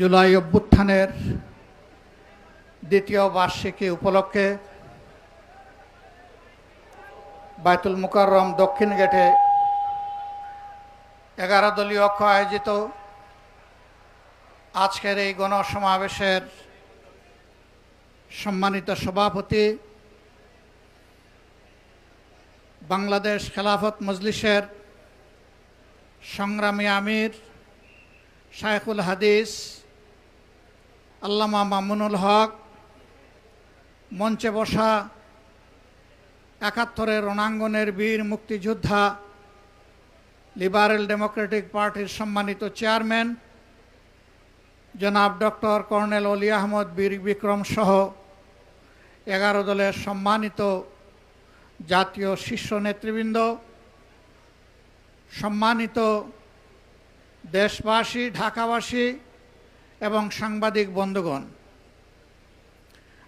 জুলাই অভ্যুত্থানের দ্বিতীয় বার্ষিকী উপলক্ষে বায়তুল মুকাররম দক্ষিণ গেটে 11 দলীয় অক্ষ আয়োজিত আজকের এই গণসমাবেশের সম্মানিত সভাপতি, বাংলাদেশ খেলাফত মজলিসের সংগ্রামী আমির শায়খুল হাদিস আল্লামা মামুনুল হক, মঞ্চে বসা 71-এর রণাঙ্গনের বীর মুক্তিযোদ্ধা, লিবারেল ডেমোক্রেটিক পার্টির সম্মানিত চেয়ারম্যান জনাব ডক্টর কর্নেল অলি আহমদ বীর বিক্রম সহ 11 দলের সম্মানিত জাতীয় শীর্ষ নেতৃবৃন্দ, সম্মানিত দেশবাসী, ঢাকাবাসী এবং সাংবাদিক বন্ধুগণ,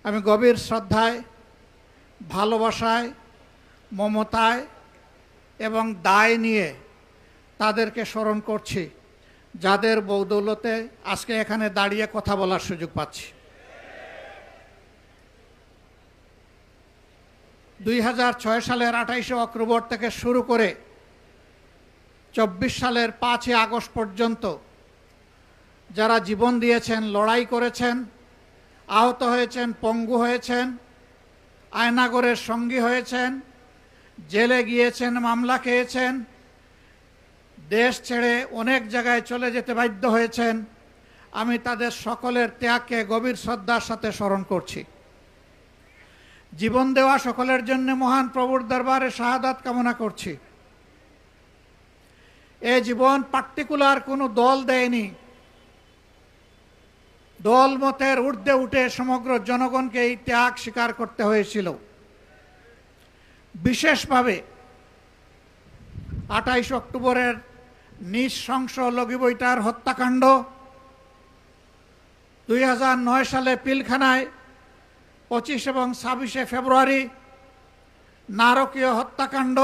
আমি গভীর শ্রদ্ধায়, ভালোবাসায়, মমতায় এবং দায় নিয়ে তাদেরকে স্মরণ করছি যাদের বদৌলতে আজকে এখানে দাঁড়িয়ে কথা বলার সুযোগ পাচ্ছি। 2006 সালের 28 অক্টোবর থেকে শুরু করে 24 সালের 5 আগস্ট পর্যন্ত যারা জীবন দিয়েছেন, লড়াই করেছেন, আহত হয়েছেন, পঙ্গু হয়েছেন, আয়নাগরের সঙ্গী হয়েছেন, জেলে গিয়েছেন, মামলা খেয়েছেন, দেশ ছেড়ে অনেক জায়গায় চলে যেতে বাধ্য হয়েছেন, আমি তাদের সকলের ত্যাগকে গভীর শ্রদ্ধার সাথে স্মরণ করছি। জীবন দেওয়া সকলের জন্য মহান প্রভুর দরবারে শাহাদাত কামনা করছি। এ জীবন পার্টিকুলার কোনো দল দেয়নি, দল মতের ঊর্ধ্বে উঠে সমগ্র জনগণকে এই ত্যাগ স্বীকার করতে হয়েছিল। বিশেষভাবে 28 অক্টোবরের নৃশংস লগিবৈঠার হত্যাকাণ্ড, 2009 সালে পিলখানায় 25 এবং 26 ফেব্রুয়ারি নারকীয় হত্যাকাণ্ড,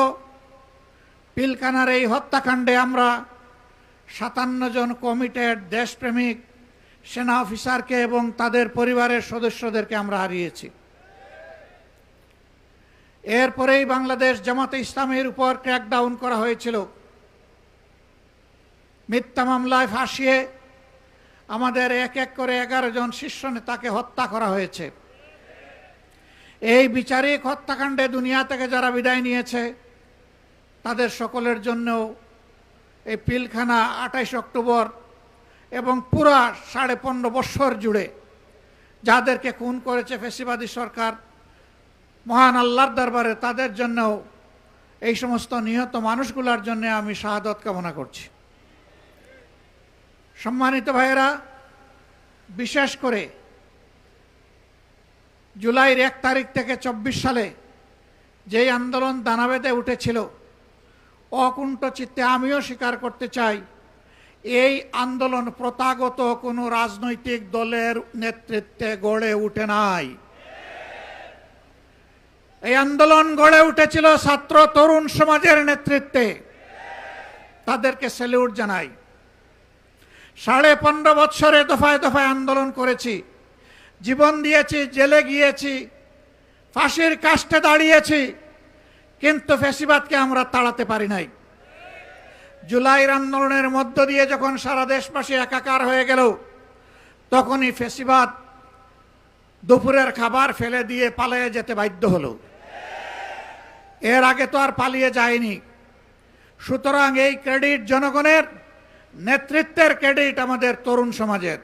পিলখানার এই হত্যাকাণ্ডে আমরা 57 জন কমিটেড দেশপ্রেমিক সেনা অফিসারকে এবং তাদের পরিবারের সদস্যদেরকে আমরা হারিয়েছি। এরপরেই বাংলাদেশ জামাতে ইসলামের উপর ক্র্যাকডাউন করা হয়েছিল, মিথ্যা মামলায় ফাঁসিয়ে আমাদের এক এক করে 11 জন শীর্ষ নেতাকে হত্যা করা হয়েছে। এই বিচারিক হত্যাকাণ্ডে দুনিয়া থেকে যারা বিদায় নিয়েছে তাদের সকলের জন্য এই পিলখানা 28 অক্টোবর এবং পুরা 15.5 বছর জুড়ে যাদেরকে খুন করেছে ফ্যাসিবাদী সরকার, মহান আল্লাহর দরবারে তাদের জন্য, এই সমস্ত নিহত মানুষগুলোর জন্য আমি শাহাদত কামনা করছি। সম্মানিত ভাইয়েরা, বিশেষ করে জুলাইয়ের 1 তারিখ থেকে 24 সালে যেই আন্দোলন দানা বেঁধে উঠেছিল, অকুণ্ঠ চিত্তে আমিও স্বীকার করতে চাই এই আন্দোলন প্রথাগত কোনো রাজনৈতিক দলের নেতৃত্বে গড়ে উঠে নাই। এই আন্দোলন গড়ে উঠেছিল ছাত্র তরুণ সমাজের নেতৃত্বে। তাদেরকে স্যালিউট জানাই। 15.5 বছরে দফায় দফায় আন্দোলন করেছি, জীবন দিয়েছি, জেলে গিয়েছি, ফাঁসির কাষ্ঠে দাঁড়িয়েছি, কিন্তু ফ্যাসিবাদকে আমরা তাড়াতে পারি নাই। জুলাইয়ের আন্দোলনের মধ্য দিয়ে যখন সারা দেশবাসী একাকার হয়ে গেল, তখনই ফ্যাসিবাদ দুপুরের খাবার ফেলে দিয়ে পালিয়ে যেতে বাধ্য হলো। এর আগে তো আর পালিয়ে যায়নি। সুতরাং এই ক্রেডিট জনগণের, নেতৃত্বের ক্রেডিট আমাদের তরুণ সমাজের।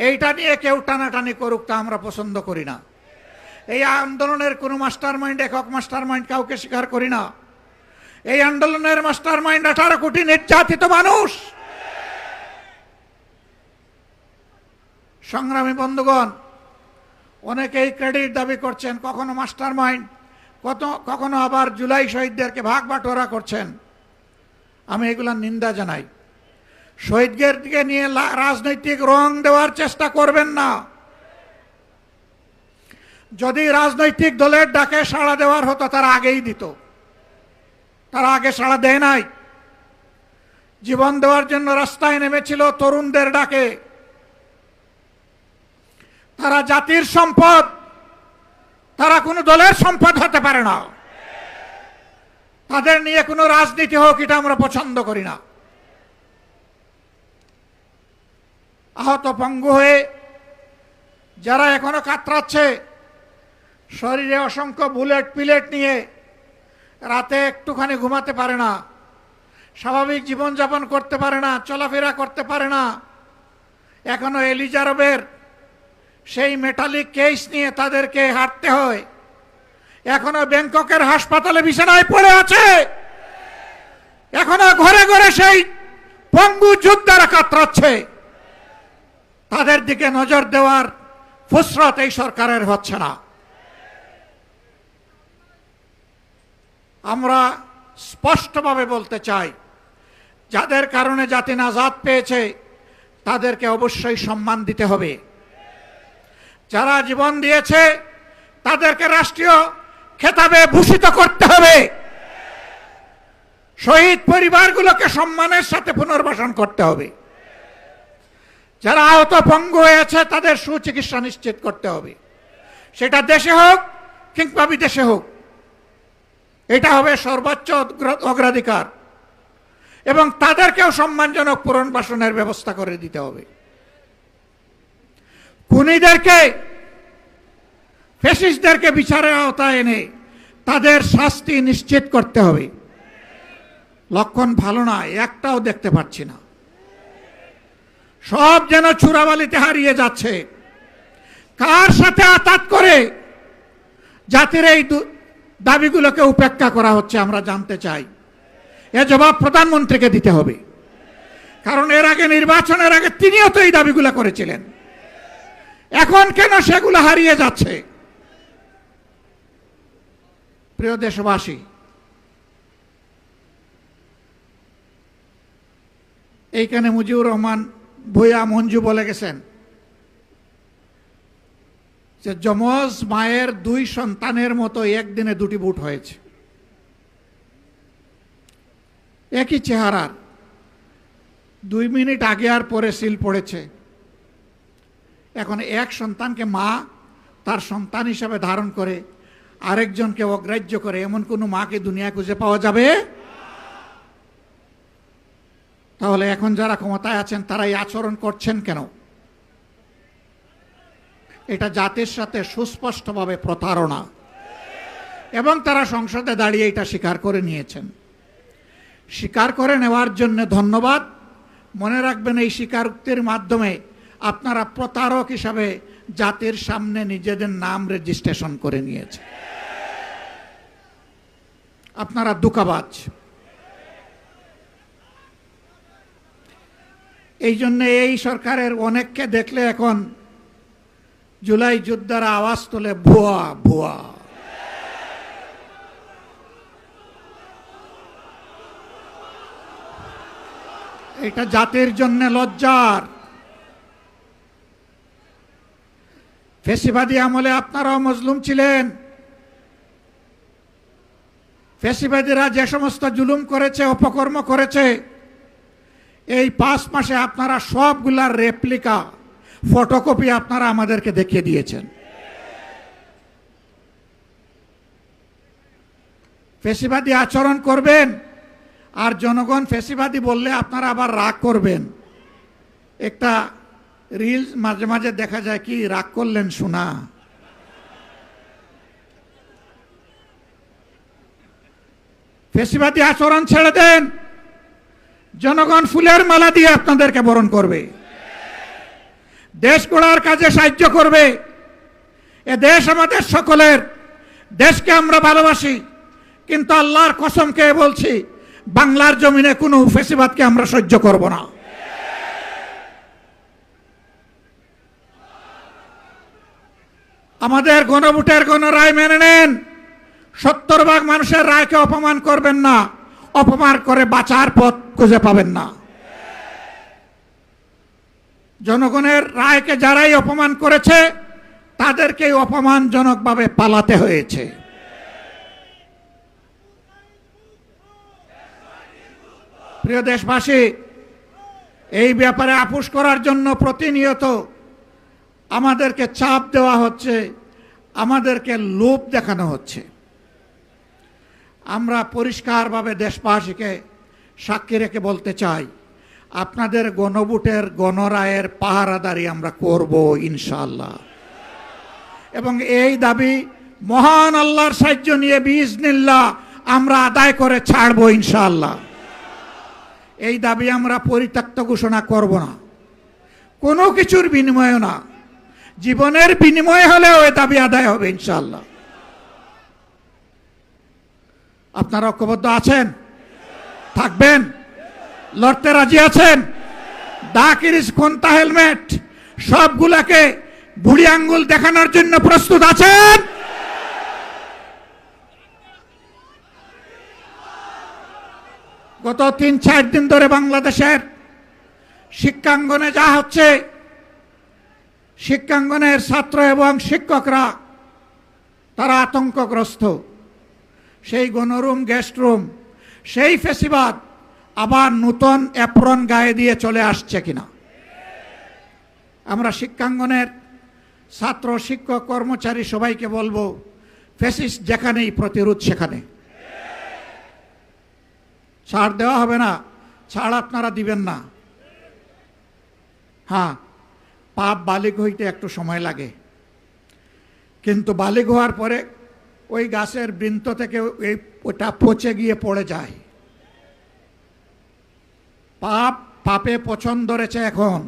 এইটা নিয়ে কেউ টানাটানি করুক, তা আমরা পছন্দ করি না। এই আন্দোলনের কোনো মাস্টার মাইন্ড, একক মাস্টার মাইন্ড কাউকে স্বীকার করি না। এই আন্দোলনের মাস্টার মাইন্ড 18 কোটি নির্যাতিত মানুষ। সংগ্রামী বন্ধুগণ, অনেকেই ক্রেডিট দাবি করছেন, কখনো মাস্টার মাইন্ড, কখনো আবার জুলাই শহীদদেরকে ভাগ বাটোয়ারা করছেন। আমি এগুলোর নিন্দা জানাই। শহীদদেরকে নিয়ে রাজনৈতিক রং দেওয়ার চেষ্টা করবেন না। যদি রাজনৈতিক দলের ডাকে সাড়া দেওয়ার হতো তারা আগেই দিত, তারা আগে সাড়া দেয় নাই। জীবন দেওয়ার জন্য রাস্তায় নেমেছিল তরুণদের ডাকে। তারা জাতির সম্পদ, তারা কোনো দলের সম্পদ হতে পারে না। তাদের নিয়ে কোনো রাজনীতি হোক, এটা আমরা পছন্দ করি না। আহত পঙ্গু হয়ে যারা এখনো কাতরাচ্ছে, শরীরে অসংখ্য বুলেট পিলেট নিয়ে রাতে একটুখানি ঘুমাতে পারে না, স্বাভাবিক জীবনযাপন করতে পারে না, চলাফেরা করতে পারে না, এখনো এলিজাবেথের সেই মেটালিক কেস নিয়ে তাদেরকে হাঁটতে হয়, এখনো ব্যাংককের হাসপাতালে বিছানায় পড়ে আছে, এখনো ঘরে ঘরে সেই পঙ্গু যোদ্ধারা কাতরাচ্ছে, তাদের দিকে নজর দেওয়ার ফুসরত এই সরকারের হচ্ছে না। আমরা স্পষ্টভাবে বলতে চাই, যাদের কারণে জাতি নাজাত পেয়েছে তাদেরকে অবশ্যই সম্মান দিতে হবে। যারা জীবন দিয়েছে তাদেরকে রাষ্ট্রীয় খেতাবে ভূষিত করতে হবে। শহীদ পরিবারগুলোকে সম্মানের সাথে পুনর্বাসন করতে হবে। যারা আহত পঙ্গু হয়েছে তাদের সুচিকিৎসা নিশ্চিত করতে হবে, সেটা দেশে হোক কিংবা বিদেশে হোক। এটা হবে সর্বোচ্চ অগ্রাধিকার, এবং তাদেরকেও সম্মানজনক পুনর্বাসনের ব্যবস্থা করে দিতে হবে। খুনিদেরকে, ফ্যাসিস্টদেরকে বিচারের আওতায় এনে তাদের শাস্তি নিশ্চিত করতে হবে। লক্ষণ ভালো না, একটাও দেখতে পাচ্ছি না। সব যেন চূড়াবালিতে হারিয়ে যাচ্ছে। কার সাথে আতাত করে জাতির এই দাবিগুলোকে উপেক্ষা করা হচ্ছে আমরা জানতে চাই। এ জবাব প্রধানমন্ত্রীকে দিতে হবে, কারণ এর আগে, নির্বাচনের আগে তিনিও তো এই দাবিগুলো করেছিলেন। এখন কেন সেগুলো হারিয়ে যাচ্ছে? প্রিয় দেশবাসী, এইখানে মুজিবুর রহমান ভূঁইয়া মঞ্জু বলে গেছেন যে যমজ মায়ের দুই সন্তানের মতো একদিনে দুটি বুট হয়েছে, একই চেহারার, 2 মিনিট আগে আর পরে সিল পড়েছে। এখন এক সন্তানকে মা তার সন্তান হিসাবে ধারণ করে আরেকজনকে অগ্রাহ্য করে, এমন কোনো মাকে দুনিয়ায় খুঁজে পাওয়া যাবে? তাহলে এখন যারা ক্ষমতায় আছেন তারা এই আচরণ করছেন কেন? এটা জাতির সাথে সুস্পষ্টভাবে প্রতারণা, এবং তারা সংসদে দাঁড়িয়ে এটা স্বীকার করে নিয়েছেন। স্বীকার করে নেওয়ার জন্য ধন্যবাদ। মনে রাখবেন, এই স্বীকারোক্তির মাধ্যমে আপনারা প্রতারক হিসাবে জাতির সামনে নিজেদের নাম রেজিস্ট্রেশন করে নিয়েছে। আপনারা দুঃখবাজ। এই জন্য এই সরকারের অনেককে দেখলে এখন জুলাই যোদ্ধারা আওয়াজ তোলে, ভুয়া ভুয়া। এটা জাতির জন্য লজ্জার। ফ্যাসিবাদী আমলে আপনারাও মজলুম ছিলেন। ফ্যাসিবাদীরা যে সমস্ত জুলুম করেছে, অপকর্ম করেছে, এই 5 মাসে আপনারা সবগুলার রেপ্লিকা, ফটোকপি আপনারা আমাদেরকে দেখিয়ে দিয়েছেন। ফ্যাসিবাদী আচরণ করবেন, আর জনগণ ফ্যাসিবাদী বললে আপনারা আবার রাগ করবেন। একটা রিলস মাঝে মাঝে দেখা যায়, কি রাগ করলেন শোনা। ফ্যাসিবাদী আচরণ ছেড়ে দেন, জনগণ ফুলের মালা দিয়ে আপনাদেরকে বরণ করবে, দেশ গড়ার কাজে সাহায্য করবে। এ দেশ আমাদের সকলের, দেশকে আমরা ভালোবাসি, কিন্তু আল্লাহর কসম খেয়ে বলছি, বাংলার জমিনে কোনো ফ্যাসিবাদকে আমরা সহ্য করব না। আমাদের গণভোটের গণরায় মেনে নেন। 70% মানুষের রায়কে অপমান করবেন না, অপমান করে বাঁচার পথ খুঁজে পাবেন না। জনগণের রায়কে যারাই অপমান করেছে তাদেরকে অপমানজনকভাবে পালাতে হয়েছে। প্রিয় দেশবাসী, এই ব্যাপারে আপোষ করার জন্য প্রতিনিয়ত আমাদেরকে চাপ দেওয়া হচ্ছে, আমাদেরকে লোভ দেখানো হচ্ছে। আমরা পরিষ্কারভাবে দেশবাসীকে সাক্ষী রেখে বলতে চাই, আপনাদের গণভোটের গণরায়ের পাহারাদারি আমরা করব ইনশাআল্লাহ। এবং এই দাবি মহান আল্লাহর সাহায্য নিয়ে বিইজনিল্লাহ আমরা আদায় করে ছাড়ব ইনশাআল্লাহ। এই দাবি আমরা পরিত্যক্ত ঘোষণা করব না, কোনো কিছুর বিনিময়ে না, জীবনের বিনিময়ে হলেও এই দাবি আদায় হবে ইনশাআল্লাহ। আপনারা ঐক্যবদ্ধ আছেন? থাকবেন? লড়তে রাজি আছেন? দাকিরিস কোনটা হেলমেট সবগুলাকে বুড়ি আঙ্গুল দেখানোর জন্য প্রস্তুত আছেন? গত ৩-৪ দিন ধরে বাংলাদেশের শিক্ষাঙ্গনে যা হচ্ছে, শিক্ষাঙ্গনের ছাত্র এবং শিক্ষকরা তারা আতঙ্কগ্রস্ত। সেই গণরুম, গেস্ট রুম, সেই ফেসিবাদ আবার নতুন অ্যাপ্রন গায়ে দিয়ে চলে আসছে কিনা। আমরা শিক্ষাঙ্গনের ছাত্র, শিক্ষক, কর্মচারী সবাইকে বলবো, ফ্যাসিস্ট যেখানেই প্রতিরোধ সেখানে। ছাড় দেওয়া হবে না, ছাড় আপনারা দিবেন না। হ্যাঁ, পাপ বালিগ হইতে একটু সময় লাগে, কিন্তু বালিগ হওয়ার পরে ওই গাছের বৃন্ত থেকে ওটা পচে গিয়ে পড়ে যায়। পাপে পছন্দ ধরেছে এখন।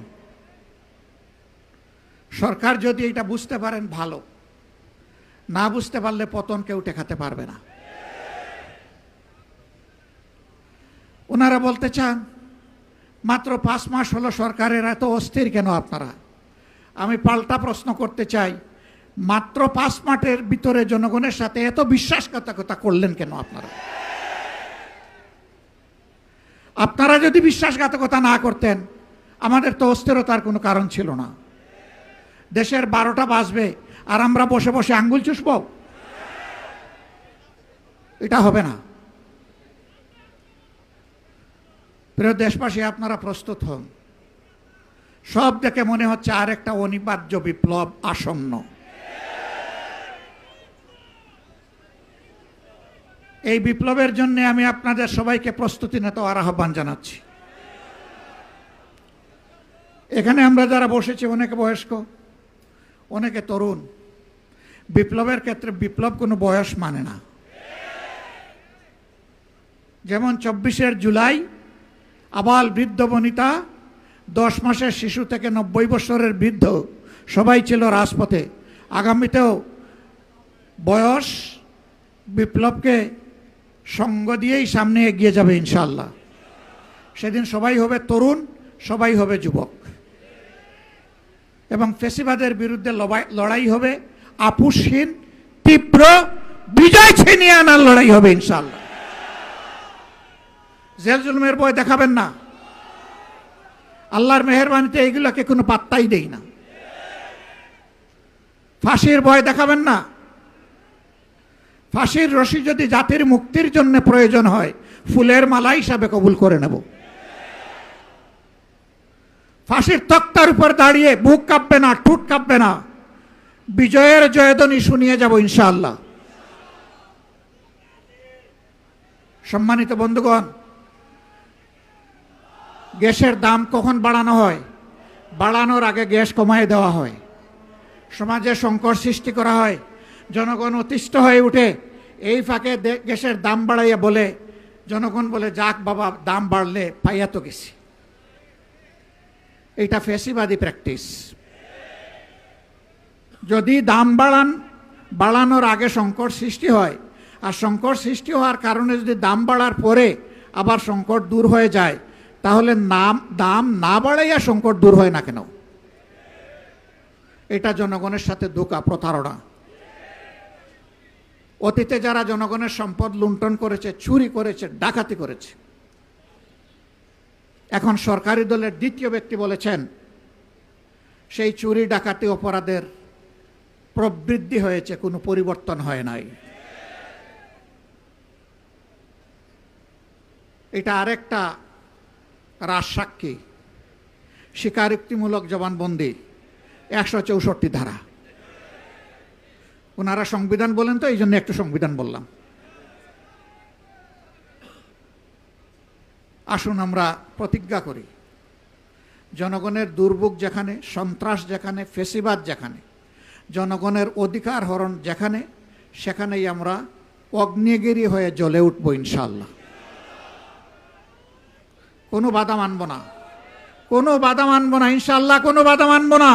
সরকার যদি এটা বুঝতে পারেন ভালো, না বুঝতে পারলে পতন কেউ ঠেকাতে পারবে না। ওনারা বলতে চান মাত্র 5 মাস হলো সরকারের, এত অস্থির কেন আপনারা? আমি পাল্টা প্রশ্ন করতে চাই, মাত্র 5 মাসের ভিতরে জনগণের সাথে এত বিশ্বাসঘাতকতা করলেন কেন আপনারা? আপনারা যদি বিশ্বাসঘাতকতা না করতেন, আমাদের তো অস্থিরতার কোনো কারণ ছিল না। দেশের 12টা বাজবে আর আমরা বসে বসে আঙ্গুল চুষব? এটা হবে না। প্রিয় দেশবাসী, আপনারা প্রস্তুত হন। সব দেখে মনে হচ্ছে আরেকটা অনিবার্য বিপ্লব আসন্ন। এই বিপ্লবের জন্য আমি আপনাদের সবাইকে প্রস্তুতি নিতে আহ্বান জানাচ্ছি। এখানে আমরা যারা বসেছি, অনেকে বয়স্ক, অনেকে তরুণ। বিপ্লবের ক্ষেত্রে বিপ্লব কোনো বয়স মানে না। যেমন 24শে জুলাই আবাল বৃদ্ধ বনিতা, 10 মাসের শিশু থেকে 90 বছরের বৃদ্ধ সবাই ছিল রাজপথে। আগামীতেও বয়স বিপ্লবকে সঙ্গ দিয়েই সামনে এগিয়ে যাবে ইনশাআল্লাহ। সেদিন সবাই হবে তরুণ, সবাই হবে যুবক, এবং ফেসিবাদের বিরুদ্ধে লড়াই হবে আপোষহীন, তীব্র, বিজয় ছিনিয়ে আনার লড়াই হবে ইনশাআল্লাহ। জেল জুলুমের ভয় দেখাবেন না। আল্লাহর মেহেরবানিতে এইগুলোকে কোনো পাত্তাই দেই না। ফাঁসির ভয় দেখাবেন না। ফাঁসির রশি যদি জাতির মুক্তির জন্য প্রয়োজন হয়, ফুলের মালা হিসাবে কবুল করে নেব। ফাঁসির তক্তার উপর দাঁড়িয়ে বুক কাঁপবে না, ঠোঁট কাঁপবে না, বিজয়ের জয়ধ্বনি শুনিয়ে যাব ইনশাআল্লাহ। সম্মানিত বন্ধুগণ, গ্যাসের দাম কখন বাড়ানো হয়? বাড়ানোর আগে গ্যাস কমায় দেওয়া হয়। সমাজে সংকট সৃষ্টি করা হয়, জনগণ অতিষ্ঠ হয়ে উঠে। এই ফাঁকে গ্যাসের দাম বাড়াইয়া বলে, জনগণ বলে, যাক বাবা, দাম বাড়লে পাইয়া তো গেছি। এটা ফ্যাসিবাদী প্র্যাকটিস। যদি দাম বাড়ানোর আগে সংকট সৃষ্টি হয়, আর সংকট সৃষ্টি হওয়ার কারণে যদি দাম বাড়ার পরে আবার সংকট দূর হয়ে যায়, তাহলে দাম না বাড়াইয়া সংকট দূর হয় না কেন? এটা জনগণের সাথে ধোঁকা, প্রতারণা। অতীতে যারা জনগণের সম্পদ লুণ্ঠন করেছে, চুরি করেছে, ডাকাতি করেছে, এখন সরকারি দলের দ্বিতীয় ব্যক্তি বলেছেন সেই চুরি ডাকাতি অপরাধের প্রবৃদ্ধি হয়েছে, কোনো পরিবর্তন হয় নাই। এটা আরেকটা রাজসাক্ষী, স্বীকারোক্তিমূলক জবানবন্দি। 164 ধারা। ওনারা সংবিধান বলেন তো, এই জন্য একটু সংবিধান বললাম। আসুন আমরা প্রতিজ্ঞা করি, জনগণের দুর্ভোগ যেখানে, সন্ত্রাস যেখানে, ফেসিবাদ যেখানে, জনগণের অধিকার হরণ যেখানে, সেখানেই আমরা অগ্নিগিরি হয়ে জ্বলে উঠব ইনশাআল্লাহ। কোনো বাধা মানব না, কোনো বাধা মানব না ইনশাআল্লাহ, কোনো বাধা মানব না।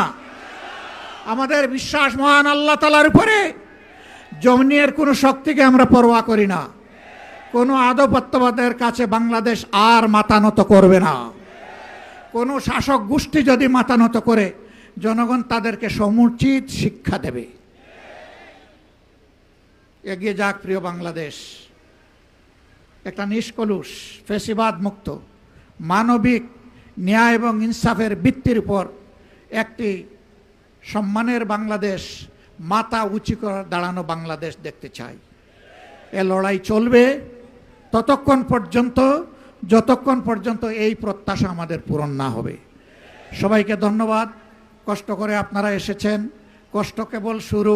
আমাদের বিশ্বাস মহান আল্লাহ তাআলার উপরে। জমিনের কোনো শক্তিকে আমরা পরোয়া করি না। কোনো আধিপত্যবাদের কাছে বাংলাদেশ আর মাথা নত করবে না। কোনো শাসক গোষ্ঠী যদি মাথা নত করে, জনগণ তাদেরকে সমুচিত শিক্ষা দেবে। এগিয়ে যাক প্রিয় বাংলাদেশ, একটা নিষ্কলুষ ফেসিবাদ মুক্ত মানবিক ন্যায় এবং ইনসাফের ভিত্তির উপর একটি সম্মানের বাংলাদেশ, মাথা উঁচু করে দাঁড়ানো বাংলাদেশ দেখতে চাই। এ লড়াই চলবে ততক্ষণ পর্যন্ত যতক্ষণ পর্যন্ত এই প্রত্যাশা আমাদের পূরণ না হবে। সবাইকে ধন্যবাদ। কষ্ট করে আপনারা এসেছেন। কষ্ট কেবল শুরু,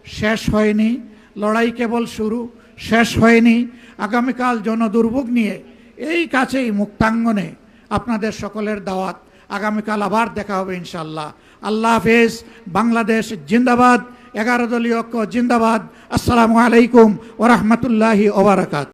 শেষ হয়নি। লড়াই কেবল শুরু, শেষ হয়নি। আগামীকাল জনদুর্ভোগ নিয়ে এই কাছেই মুক্তাঙ্গনে আপনাদের সকলের দাওয়াত। আগামীকাল আবার দেখা হবে ইনশাআল্লাহ। আল্লাহ হাফেজ। বাংলাদেশ জিন্দাবাদ। 11 দলীয় ঐক্য জিন্দাবাদ। আসসালামু আলাইকুম ওয়া রাহমাতুল্লাহি ওয়া বারাকাতুহু।